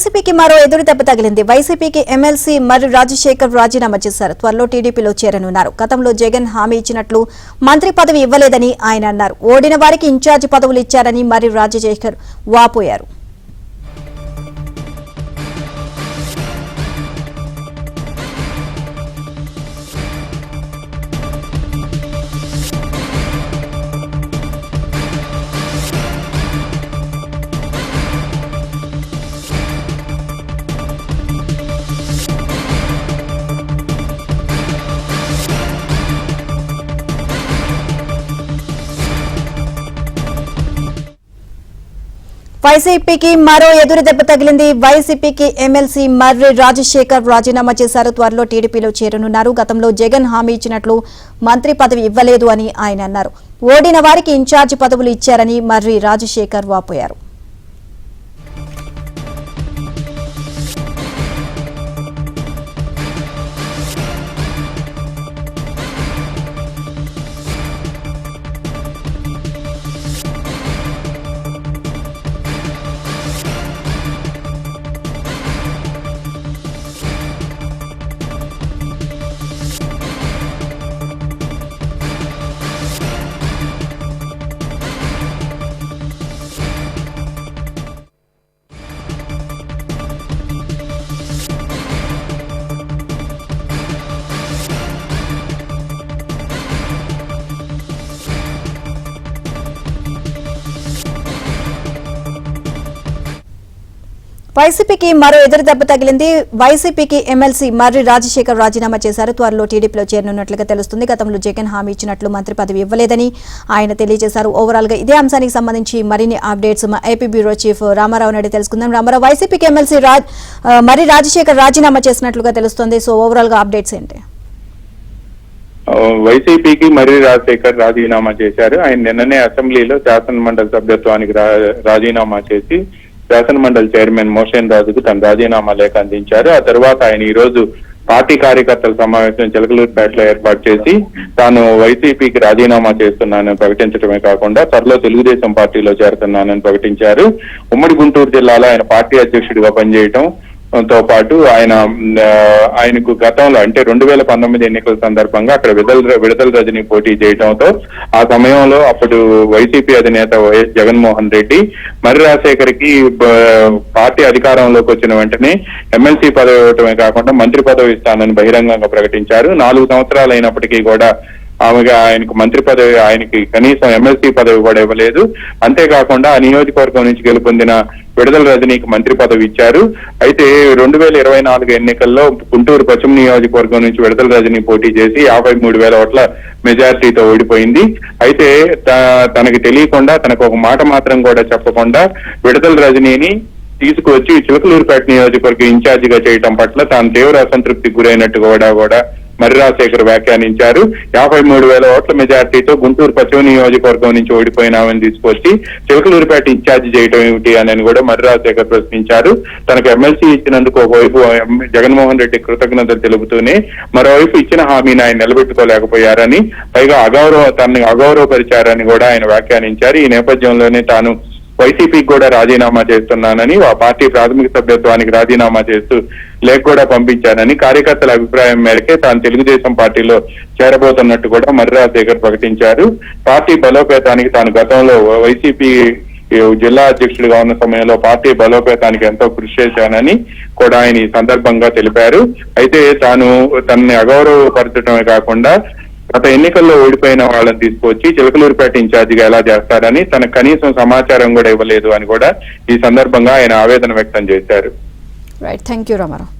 వైసీపీకి మరో ఎదురు దెబ్బ తగిలింది. వైసీపీకి ఎమ్మెల్సీ మర్రి రాజశేఖర్ రాజీనామా చేశారు. త్వరలో టీడీపీలో చేరనున్నారు. గతంలో జగన్ హామీ ఇచ్చినట్లు మంత్రి పదవి ఇవ్వలేదని ఆయన అన్నారు. ఓడిన వారికి ఇన్ఛార్జి పదవులు ఇచ్చారని మర్రి రాజశేఖర్ వాపోయారు. వైసీపీకి మరో ఎదురు దెబ్బ తగిలింది. వైసీపీకి ఎమ్మెల్సీ మర్రి రాజశేఖర్ రాజీనామా చేశారు. త్వరలో టీడీపీలో చేరనున్నారు. గతంలో జగన్ హామీ ఇచ్చినట్లు మంత్రి పదవి ఇవ్వలేదు అని ఆయన అన్నారు. ఓడిన వారికి ఇన్ఛార్జి పదవులు ఇచ్చారని మర్రి రాజశేఖర్ వాపోయారు. వైసీపీకి మరో ఎదురు దెబ్బ తగిలింది. వైసీపీకి ఎమ్మెల్సీ మర్రి రాజశేఖర్ రాజీనామా చేశారు. త్వరలో టీడీపీలో చేరనున్నట్లుగా తెలుస్తుంది. గతంలో జగన్ హామీ ఇచ్చినట్లు మంత్రి పదవి ఇవ్వలేదని ఆయన తెలియజేశారు. ఓవరాల్ గా ఇదే అంశానికి సంబంధించి మరిన్ని అప్డేట్స్ మా AP bureau chief Ramarao Naidu తెలుసుకుందాం. రామారావు, వైసీపీకి ఎమ్మెల్సీ మర్రి రాజశేఖర్ రాజీనామా చేసినట్లుగా తెలుస్తుంది. సో ఓవరాల్ గా అప్డేట్స్ ఏంటి? వైసీపీకి మర్రి రాజశేఖర్ రాజీనామా చేశారు. ఆయన నిన్ననే అసెంబ్లీలో శాసన మండలి సభ్యత్వానికి రాజీనామా చేసి శాసన మండలి చైర్మన్ మోషన్ రాజుకు తన రాజీనామా లేఖ అందించారు. ఆ తర్వాత ఆయన ఈ రోజు పార్టీ కార్యకర్తల సమావేశం చిలకలూరుపేటలో ఏర్పాటు చేసి తాను వైసీపీకి రాజీనామా చేస్తున్నానని ప్రకటించడమే కాకుండా త్వరలో తెలుగుదేశం పార్టీలో చేరుతున్నానని ప్రకటించారు. ఉమ్మడి గుంటూరు జిల్లాలో ఆయన పార్టీ అధ్యక్షుడిగా పనిచేయటం తో పాటు ఆయనకు గతంలో అంటే 2019 ఎన్నికల సందర్భంగా అక్కడ విడుదల రజని పోటీ చేయడంతో ఆ సమయంలో అప్పుడు వైసీపీ అధినేత వైఎస్ జగన్మోహన్ రెడ్డి మర్రి రాజశేఖర్ కి పార్టీ అధికారంలోకి వచ్చిన వెంటనే ఎమ్మెల్సీ పదవి ఇవ్వటమే కాకుండా మంత్రి పదవి ఇస్తానని బహిరంగంగా ప్రకటించారు. 4 సంవత్సరాలు అయినప్పటికీ కూడా ఆయనకు మంత్రి పదవి, ఆయనకి కనీసం ఎమ్మెల్సీ పదవి కూడా ఇవ్వలేదు. అంతేకాకుండా ఆ నియోజకవర్గం నుంచి గెలుపొందిన విడుదల రజనీకి మంత్రి పదవి ఇచ్చారు. అయితే 2024 ఎన్నికల్లో గుంటూరు పశ్చిమ నియోజకవర్గం నుంచి విడుదల రజనీ పోటీ చేసి 53,000 ఓట్ల మెజారిటీతో ఓడిపోయింది. అయితే తనకి తెలియకుండా, తనకు ఒక మాట మాత్రం కూడా చెప్పకుండా విడుదల రజనీని తీసుకువచ్చి చిలకలూరుపేట నియోజకవర్గ ఇన్ఛార్జిగా చేయటం పట్ల తాను తీవ్ర అసంతృప్తికి గురైనట్టు కూడా మర్రి రాజశేఖర్ వ్యాఖ్యానించారు. 53,000 ఓట్ల మెజార్టీతో గుంటూరు పశ్చిమ నియోజకవర్గం నుంచి ఓడిపోయినామని తీసుకొచ్చి చిలకలూరుపేట ఇన్ఛార్జి చేయటం ఏమిటి అని కూడా మర్రి రాజశేఖర్ ప్రశ్నించారు. తనకు ఎమ్మెల్సీ ఇచ్చినందుకు ఒకవైపు జగన్మోహన్ రెడ్డి కృతజ్ఞతలు తెలుపుతూనే మరోవైపు ఇచ్చిన హామీని ఆయన నిలబెట్టుకోలేకపోయారని, పైగా తనని అగౌరవపరిచారని కూడా ఆయన వ్యాఖ్యానించారు. ఈ నేపథ్యంలోనే తాను వైసీపీకి కూడా రాజీనామా చేస్తున్నానని, ఆ పార్టీ ప్రాథమిక సభ్యత్వానికి రాజీనామా చేస్తూ లేఖ కూడా పంపించానని, కార్యకర్తల అభిప్రాయం మేరకే తాను తెలుగుదేశం పార్టీలో చేరబోతున్నట్టు కూడా మర్రి రాజశేఖర్ ప్రకటించారు. పార్టీ బలోపేతానికి తాను గతంలో వైసీపీ జిల్లా అధ్యక్షుడిగా ఉన్న సమయంలో పార్టీ బలోపేతానికి ఎంతో కృషి చేశానని కూడా ఆయన ఈ సందర్భంగా తెలిపారు. అయితే తనని అగౌరవపరచడమే కాకుండా గత ఎన్నికల్లో ఓడిపోయిన వాళ్ళని తీసుకొచ్చి చిలకలూరుపేట ఇన్ఛార్జిగా ఎలా చేస్తారని తనకు కనీసం సమాచారం కూడా ఇవ్వలేదు అని కూడా ఈ సందర్భంగా ఆయన ఆవేదన వ్యక్తం చేశారు. Right, thank you Ramarao.